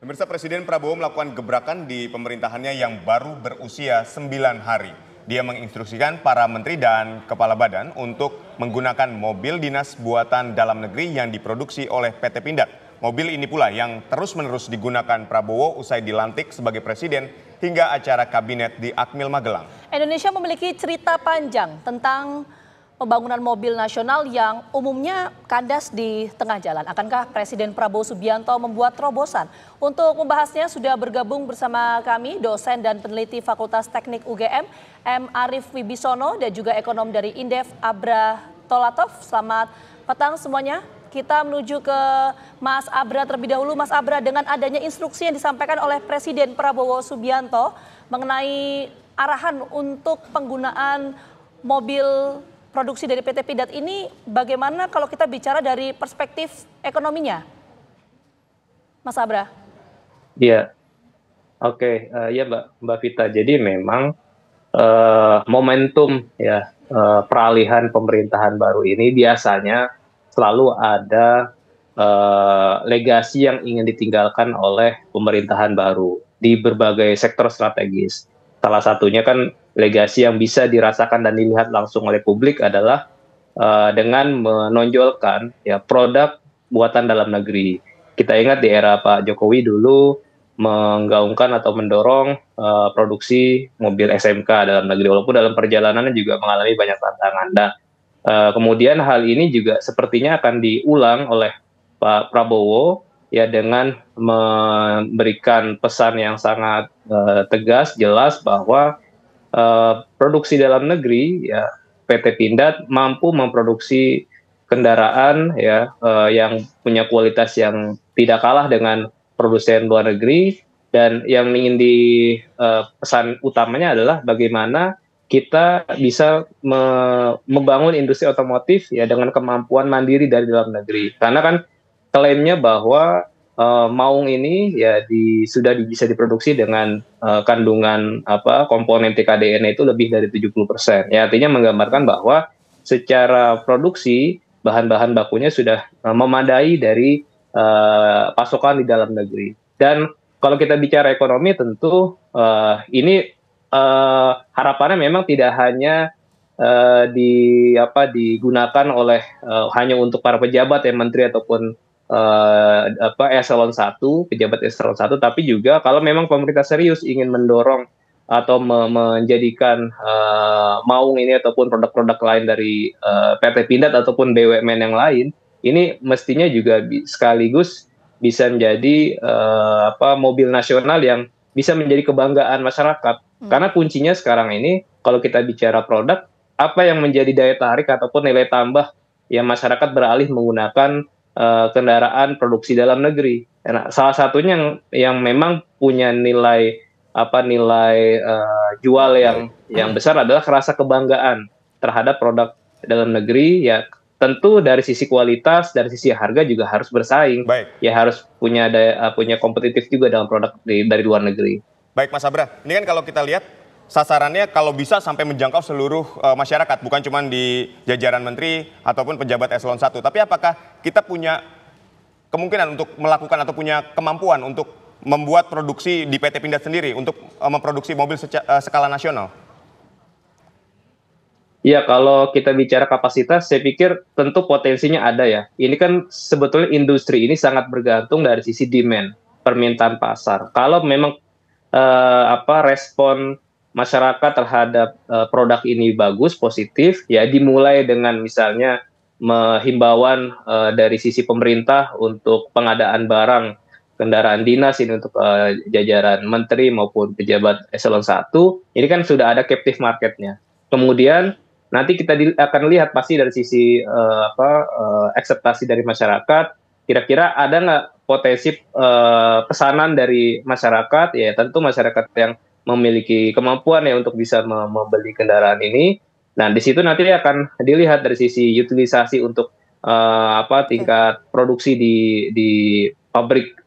Pemirsa, Presiden Prabowo melakukan gebrakan di pemerintahannya yang baru berusia 9 hari. Dia menginstruksikan para menteri dan kepala badan untuk menggunakan mobil dinas buatan dalam negeri yang diproduksi oleh PT Pindad. Mobil ini pula yang terus-menerus digunakan Prabowo usai dilantik sebagai presiden hingga acara kabinet di Akmil Magelang. Indonesia memiliki cerita panjang tentang pembangunan mobil nasional yang umumnya kandas di tengah jalan. Akankah Presiden Prabowo Subianto membuat terobosan? Untuk membahasnya sudah bergabung bersama kami dosen dan peneliti Fakultas Teknik UGM, M. Arief Wibisono, dan juga ekonom dari Indef, Abra Tolatov. Selamat petang semuanya. Kita menuju ke Mas Abra terlebih dahulu. Mas Abra, dengan adanya instruksi yang disampaikan oleh Presiden Prabowo Subianto mengenai arahan untuk penggunaan mobil produksi dari PT Pindad ini, bagaimana kalau kita bicara dari perspektif ekonominya, Mas Abra? Iya, oke, ya Mbak Vita. Jadi memang momentum ya peralihan pemerintahan baru ini biasanya selalu ada legasi yang ingin ditinggalkan oleh pemerintahan baru di berbagai sektor strategis. Salah satunya kan legasi yang bisa dirasakan dan dilihat langsung oleh publik adalah dengan menonjolkan ya produk buatan dalam negeri. Kita ingat di era Pak Jokowi dulu menggaungkan atau mendorong produksi mobil SMK dalam negeri, walaupun dalam perjalanannya juga mengalami banyak tantangan. Nah, kemudian hal ini juga sepertinya akan diulang oleh Pak Prabowo ya dengan memberikan pesan yang sangat tegas, jelas bahwa produksi dalam negeri ya PT Pindad mampu memproduksi kendaraan ya yang punya kualitas yang tidak kalah dengan produsen luar negeri, dan yang ingin pesan utamanya adalah bagaimana kita bisa membangun industri otomotif ya dengan kemampuan mandiri dari dalam negeri. Karena kan klaimnya bahwa Maung ini ya sudah bisa diproduksi dengan kandungan komponen TKDN itu lebih dari 70%. Ya, artinya menggambarkan bahwa secara produksi bahan-bahan bakunya sudah memadai dari pasokan di dalam negeri. Dan kalau kita bicara ekonomi, tentu ini harapannya memang tidak hanya digunakan oleh hanya untuk para pejabat ya, menteri ataupun eselon 1, pejabat eselon 1, tapi juga kalau memang pemerintah serius ingin mendorong atau menjadikan Maung ini ataupun produk-produk lain dari PT Pindad ataupun BUMN yang lain, ini mestinya juga sekaligus bisa menjadi mobil nasional yang bisa menjadi kebanggaan masyarakat. Karena kuncinya sekarang ini kalau kita bicara produk, apa yang menjadi daya tarik ataupun nilai tambah yang masyarakat beralih menggunakan kendaraan produksi dalam negeri. Nah, salah satunya yang memang punya nilai jual yang besar adalah rasa kebanggaan terhadap produk dalam negeri. Ya, tentu dari sisi kualitas, dari sisi harga juga harus bersaing. Baik. Ya, harus punya kompetitif juga dalam produk dari luar negeri. Baik, Mas Abra. Ini kan kalau kita lihat sasarannya kalau bisa sampai menjangkau seluruh masyarakat, bukan cuma di jajaran menteri ataupun pejabat eselon 1. Tapi apakah kita punya kemungkinan untuk melakukan atau punya kemampuan untuk membuat produksi di PT Pindad sendiri untuk memproduksi mobil skala nasional? Ya, kalau kita bicara kapasitas, saya pikir tentu potensinya ada ya. Ini kan sebetulnya industri ini sangat bergantung dari sisi demand, permintaan pasar. Kalau memang respon masyarakat terhadap produk ini bagus, positif, ya dimulai dengan misalnya himbauan dari sisi pemerintah untuk pengadaan barang kendaraan dinas ini untuk jajaran menteri maupun pejabat eselon 1, ini kan sudah ada captive marketnya. Kemudian nanti kita akan lihat pasti dari sisi akseptasi dari masyarakat, kira-kira ada nggak potensi pesanan dari masyarakat, ya tentu masyarakat yang memiliki kemampuan ya untuk bisa membeli kendaraan ini. Nah, di situ nanti akan dilihat dari sisi utilisasi untuk tingkat produksi di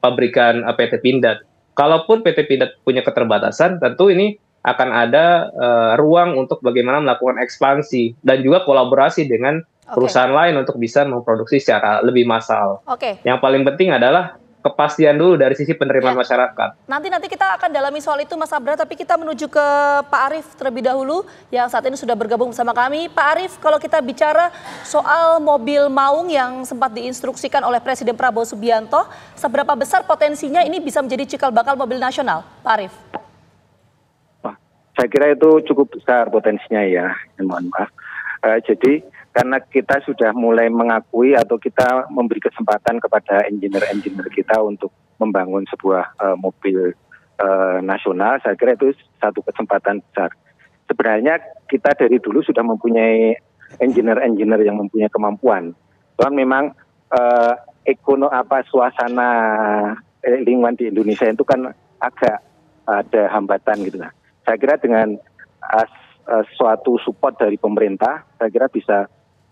pabrikan PT Pindad. Kalaupun PT Pindad punya keterbatasan, tentu ini akan ada ruang untuk bagaimana melakukan ekspansi dan juga kolaborasi dengan perusahaan lain untuk bisa memproduksi secara lebih massal. Yang paling penting adalah kepastian dulu dari sisi penerimaan Ya. masyarakat. Nanti kita akan dalami soal itu Mas Abra, tapi kita menuju ke Pak Arief terlebih dahulu yang saat ini sudah bergabung bersama kami. Pak Arief, kalau kita bicara soal mobil maung yang sempat diinstruksikan oleh Presiden Prabowo Subianto, seberapa besar potensinya ini bisa menjadi cikal bakal mobil nasional, Pak Arief? Saya kira itu cukup besar potensinya ya, mohon maaf. Jadi karena kita sudah mulai mengakui atau kita memberi kesempatan kepada engineer-engineer kita untuk membangun sebuah mobil nasional, saya kira itu satu kesempatan besar. Sebenarnya kita dari dulu sudah mempunyai engineer-engineer yang mempunyai kemampuan. Cuman memang suasana lingkungan di Indonesia itu kan agak ada hambatan gitu lah. Saya kira dengan suatu support dari pemerintah, saya kira bisa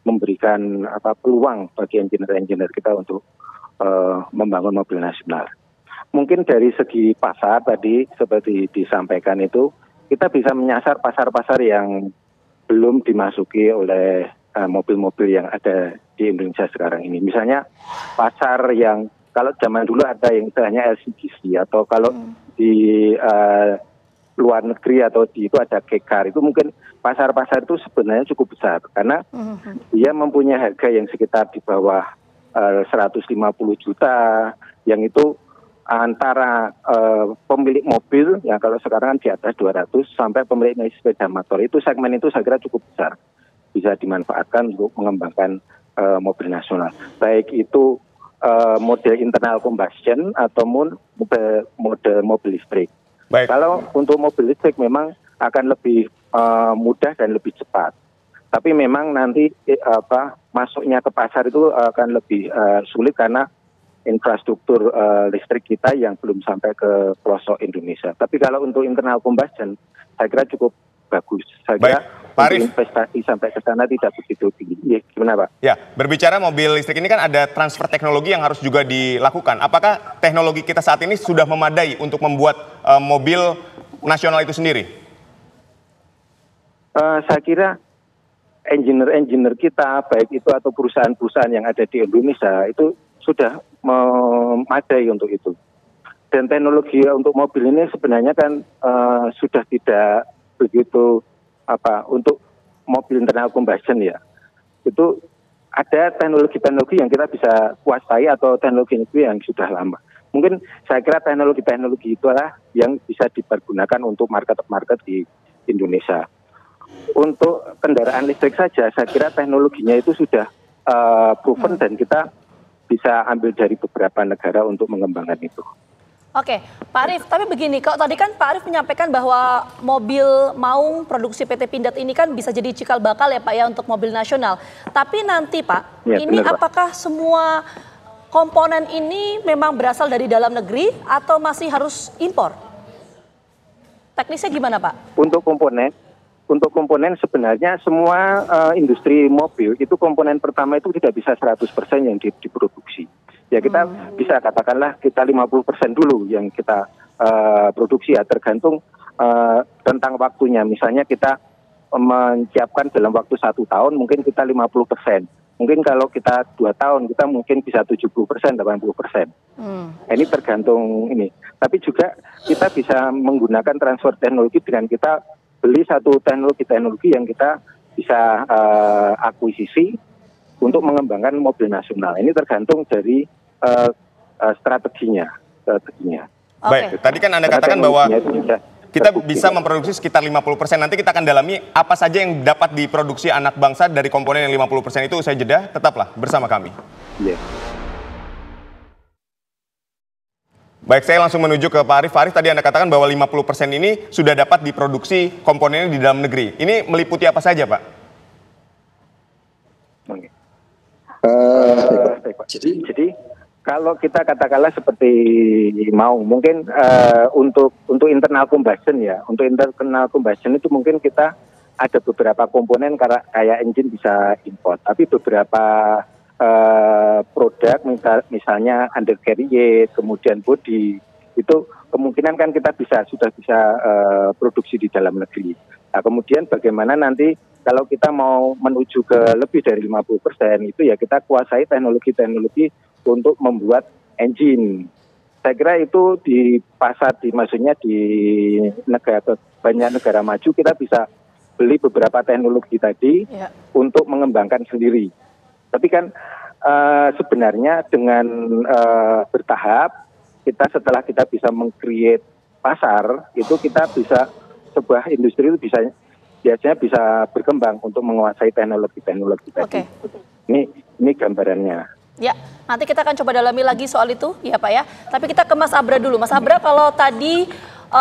memberikan peluang bagi engineer-engineer kita untuk membangun mobil nasional. Mungkin dari segi pasar tadi seperti disampaikan itu, kita bisa menyasar pasar-pasar yang belum dimasuki oleh mobil-mobil yang ada di Indonesia sekarang ini. Misalnya pasar yang kalau zaman dulu ada yang istilahnya LCGC atau kalau di luar negeri atau di itu ada kekar, itu mungkin pasar-pasar itu sebenarnya cukup besar karena dia mempunyai harga yang sekitar di bawah 150 juta, yang itu antara pemilik mobil yang kalau sekarang kan di atas 200 sampai pemilik sepeda motor, itu segmen itu saya kira cukup besar, bisa dimanfaatkan untuk mengembangkan mobil nasional, baik itu model internal combustion ataupun model mobil listrik. Baik. Kalau untuk mobil listrik memang akan lebih mudah dan lebih cepat. Tapi memang nanti masuknya ke pasar itu akan lebih sulit karena infrastruktur listrik kita yang belum sampai ke pelosok Indonesia. Tapi kalau untuk internal combustion, saya kira cukup bagus. Saya kira Pak Arief, investasi sampai ke sana tidak begitu tinggi. Ya, gimana Pak? Ya, berbicara mobil listrik ini kan ada transfer teknologi yang harus juga dilakukan. Apakah teknologi kita saat ini sudah memadai untuk membuat mobil nasional itu sendiri? Saya kira engineer-engineer kita, baik itu atau perusahaan-perusahaan yang ada di Indonesia, itu sudah memadai untuk itu. Dan teknologi untuk mobil ini sebenarnya kan sudah tidak begitu untuk mobil internal combustion ya. Itu ada teknologi-teknologi yang kita bisa kuasai atau teknologi yang sudah lama. Mungkin saya kira teknologi-teknologi itulah yang bisa dipergunakan untuk market-market di Indonesia. Untuk kendaraan listrik saja, saya kira teknologinya itu sudah proven dan kita bisa ambil dari beberapa negara untuk mengembangkan itu. Oke, Pak Arief, tapi begini, kalau tadi kan Pak Arief menyampaikan bahwa mobil maung produksi PT Pindad ini kan bisa jadi cikal bakal ya Pak ya untuk mobil nasional. Tapi nanti Pak, Ya, ini benar, Pak. apakah semua komponen ini memang berasal dari dalam negeri atau masih harus impor? Teknisnya gimana Pak? Untuk komponen sebenarnya semua industri mobil itu komponen pertama itu tidak bisa 100% yang diproduksi. Ya kita bisa katakanlah kita 50% dulu yang kita produksi ya, tergantung tentang waktunya. Misalnya kita menyiapkan dalam waktu 1 tahun mungkin kita 50%. Mungkin kalau kita 2 tahun kita mungkin bisa 70%, 80%. Nah, ini tergantung ini. Tapi juga kita bisa menggunakan transfer teknologi dengan kita beli satu teknologi yang kita bisa akuisisi untuk mengembangkan mobil nasional. Ini tergantung dari strateginya. Baik, tadi kan Anda katakan bahwa kita bisa memproduksi sekitar 50%. Nanti kita akan dalami apa saja yang dapat diproduksi anak bangsa dari komponen yang 50% itu. Usai jeda, tetaplah bersama kami. Yeah. Baik, saya langsung menuju ke Pak Arief. Pak Arief, tadi Anda katakan bahwa 50% ini sudah dapat diproduksi komponennya di dalam negeri. Ini meliputi apa saja, Pak? Jadi kalau kita katakanlah seperti mau mungkin untuk internal combustion ya, untuk internal combustion itu mungkin kita ada beberapa komponen kayak engine bisa import, tapi beberapa produk misalnya undercarriage, kemudian body itu kemungkinan kan kita sudah bisa produksi di dalam negeri. Nah, kemudian bagaimana nanti kalau kita mau menuju ke lebih dari 50% itu ya kita kuasai teknologi-teknologi untuk membuat engine Saya kira itu di pasar, maksudnya di banyak negara maju kita bisa beli beberapa teknologi tadi untuk mengembangkan sendiri. Tapi kan sebenarnya dengan bertahap setelah kita bisa meng-create pasar, itu kita bisa, sebuah industri itu biasanya bisa berkembang untuk menguasai teknologi-teknologi tadi. Ini gambarannya. Ya, nanti kita akan coba dalami lagi soal itu, ya Pak ya. Tapi kita ke Mas Abra dulu. Mas Abra, kalau tadi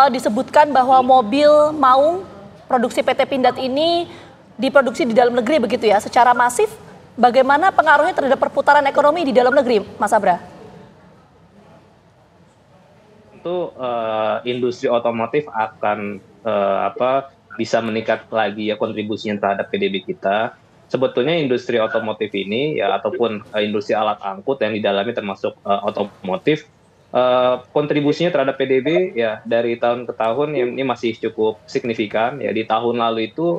disebutkan bahwa mobil Maung produksi PT Pindad ini diproduksi di dalam negeri begitu ya, secara masif, bagaimana pengaruhnya terhadap perputaran ekonomi di dalam negeri, Mas Abra? Tentu industri otomotif akan bisa meningkat lagi ya kontribusinya terhadap PDB kita. Sebetulnya industri otomotif ini ya ataupun industri alat angkut yang di dalamnya termasuk otomotif, kontribusinya terhadap PDB ya dari tahun ke tahun ini masih cukup signifikan ya. Di tahun lalu itu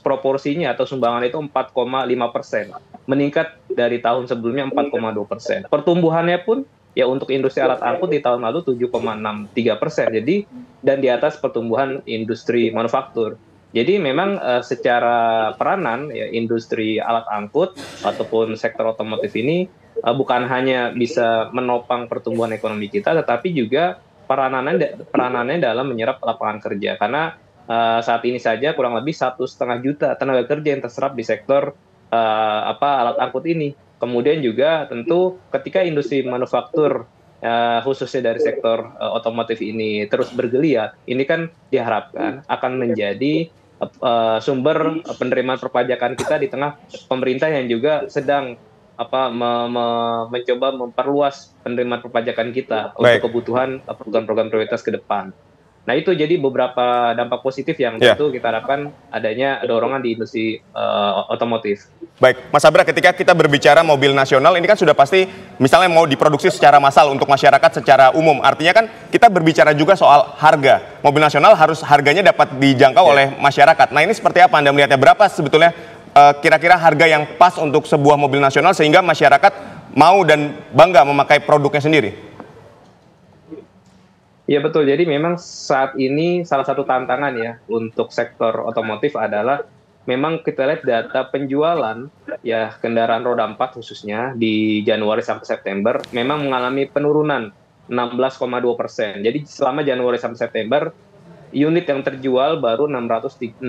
proporsinya atau sumbangan itu 4,5%, meningkat dari tahun sebelumnya 4,2%. Pertumbuhannya pun ya untuk industri alat angkut di tahun lalu 7,63%, jadi dan di atas pertumbuhan industri manufaktur. Jadi memang secara peranan ya industri alat angkut ataupun sektor otomotif ini bukan hanya bisa menopang pertumbuhan ekonomi kita, tetapi juga peranannya dalam menyerap lapangan kerja. Karena saat ini saja kurang lebih 1,5 juta tenaga kerja yang terserap di sektor alat angkut ini. Kemudian juga tentu ketika industri manufaktur khususnya dari sektor otomotif ini terus bergeliat, ini kan diharapkan akan menjadi sumber penerimaan perpajakan kita di tengah pemerintah yang juga sedang mencoba memperluas penerimaan perpajakan kita untuk kebutuhan program-program prioritas ke depan. Nah itu jadi beberapa dampak positif yang tentu kita harapkan adanya dorongan di industri otomotif. Baik, Mas Abra, ketika kita berbicara mobil nasional ini kan sudah pasti misalnya mau diproduksi secara massal untuk masyarakat secara umum. Artinya kan kita berbicara juga soal harga. Mobil nasional harus harganya dapat dijangkau oleh masyarakat. Nah ini seperti apa Anda melihatnya? Berapa sebetulnya kira-kira harga yang pas untuk sebuah mobil nasional sehingga masyarakat mau dan bangga memakai produknya sendiri? Ya betul, jadi memang saat ini salah satu tantangan ya untuk sektor otomotif adalah memang kita lihat data penjualan ya kendaraan roda 4 khususnya di Januari sampai September memang mengalami penurunan 16,2%. Jadi selama Januari sampai September unit yang terjual baru 633.000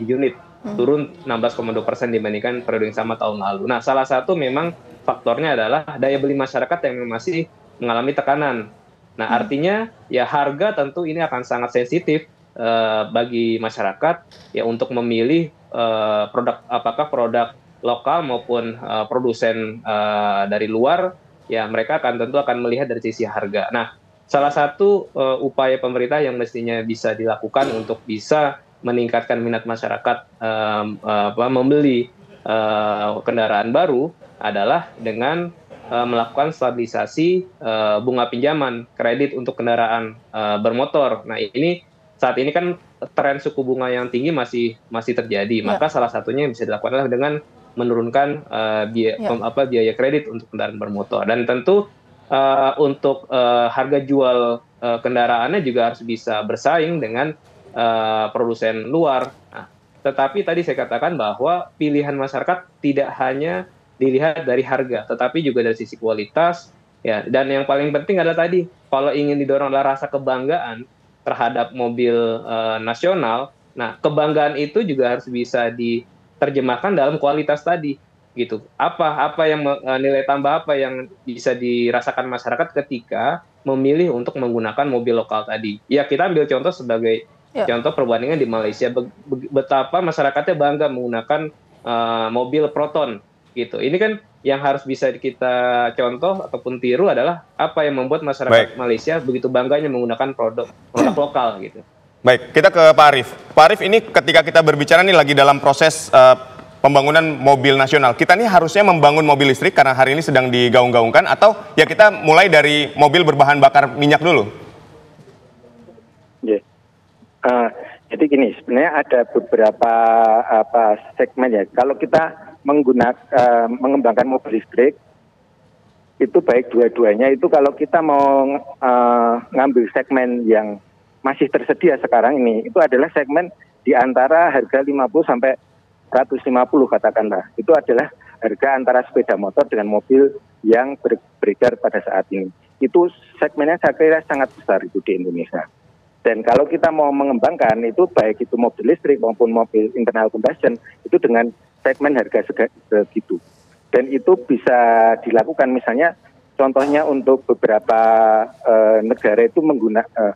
unit, turun 16,2% dibandingkan periode yang sama tahun lalu. Nah salah satu memang faktornya adalah daya beli masyarakat yang masih mengalami tekanan. Nah, artinya ya harga tentu ini akan sangat sensitif bagi masyarakat ya untuk memilih produk apakah produk lokal maupun produsen dari luar, ya mereka tentu akan melihat dari sisi harga. Nah, salah satu upaya pemerintah yang mestinya bisa dilakukan untuk bisa meningkatkan minat masyarakat membeli kendaraan baru adalah dengan melakukan stabilisasi bunga pinjaman kredit untuk kendaraan bermotor. Nah ini saat ini kan tren suku bunga yang tinggi masih terjadi. Maka salah satunya yang bisa dilakukan adalah dengan menurunkan biaya kredit untuk kendaraan bermotor. Dan tentu untuk harga jual kendaraannya juga harus bisa bersaing dengan produsen luar. Nah, tetapi tadi saya katakan bahwa pilihan masyarakat tidak hanya dilihat dari harga, tetapi juga dari sisi kualitas, ya. Dan yang paling penting adalah tadi, kalau ingin didorong adalah rasa kebanggaan terhadap mobil nasional. Nah, kebanggaan itu juga harus bisa diterjemahkan dalam kualitas tadi, gitu. Apa yang nilai tambah apa yang bisa dirasakan masyarakat ketika memilih untuk menggunakan mobil lokal tadi? Ya, kita ambil contoh sebagai contoh perbandingan di Malaysia, betapa masyarakatnya bangga menggunakan mobil Proton. Gitu. Ini kan yang harus bisa kita contoh ataupun tiru adalah apa yang membuat masyarakat Malaysia begitu bangganya menggunakan produk lokal gitu. Baik, kita ke Pak Arief. Pak Arief, ini ketika kita berbicara nih lagi dalam proses pembangunan mobil nasional, kita nih harusnya membangun mobil listrik karena hari ini sedang digaung-gaungkan, atau ya kita mulai dari mobil berbahan bakar minyak dulu? Jadi gini, sebenarnya ada beberapa segmen ya. Kalau kita mengembangkan mobil listrik, itu baik dua-duanya itu kalau kita mau ngambil segmen yang masih tersedia sekarang ini, itu adalah segmen di antara harga 50 sampai 150 katakanlah. Itu adalah harga antara sepeda motor dengan mobil yang beredar pada saat ini. Itu segmennya saya kira sangat besar itu di Indonesia. Dan kalau kita mau mengembangkan itu baik itu mobil listrik maupun mobil internal combustion itu dengan segmen harga segitu. Dan itu bisa dilakukan misalnya contohnya untuk beberapa negara itu menggunakan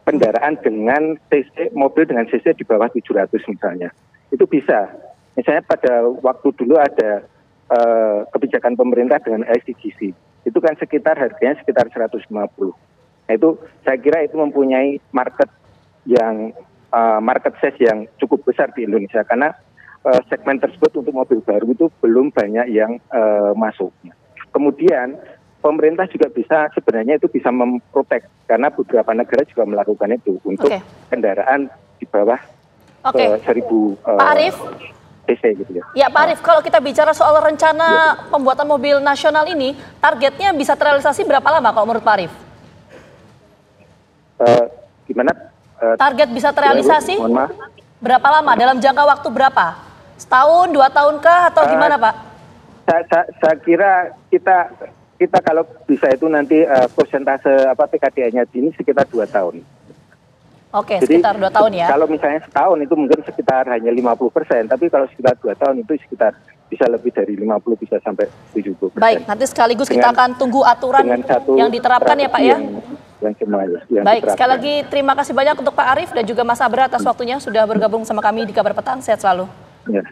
kendaraan dengan CC, mobil dengan CC di bawah 700 misalnya. Itu bisa. Misalnya pada waktu dulu ada kebijakan pemerintah dengan LCGC. Itu kan sekitar harganya sekitar 150. Nah itu saya kira itu mempunyai market size yang cukup besar di Indonesia karena segmen tersebut untuk mobil baru itu belum banyak yang masuk. Kemudian pemerintah juga bisa sebenarnya itu bisa memprotek karena beberapa negara juga melakukan itu untuk kendaraan di bawah 1000 Pak Arief, cc gitu ya. Ya Pak Arief, kalau kita bicara soal rencana pembuatan mobil nasional ini, targetnya bisa terrealisasi berapa lama kalau menurut Pak Arief? Gimana? Target bisa terrealisasi? Mohon maaf. Berapa lama? Dalam jangka waktu berapa? Setahun, 2 tahunkah atau gimana Pak? Saya kira kita kalau bisa itu nanti persentase PKDA-nya ini sekitar 2 tahun. Oke, Jadi, sekitar 2 tahun ya. Kalau misalnya setahun itu mungkin sekitar hanya 50%, tapi kalau sekitar 2 tahun itu sekitar bisa lebih dari 50 bisa sampai 70%. Baik, nanti sekaligus kita akan tunggu aturan yang diterapkan ya Pak ya. Yang Baik, diterapkan. sekali lagi terima kasih banyak untuk Pak Arief dan juga Mas Abra atas waktunya sudah bergabung sama kami di Kabar Petang. Sehat selalu. Ya.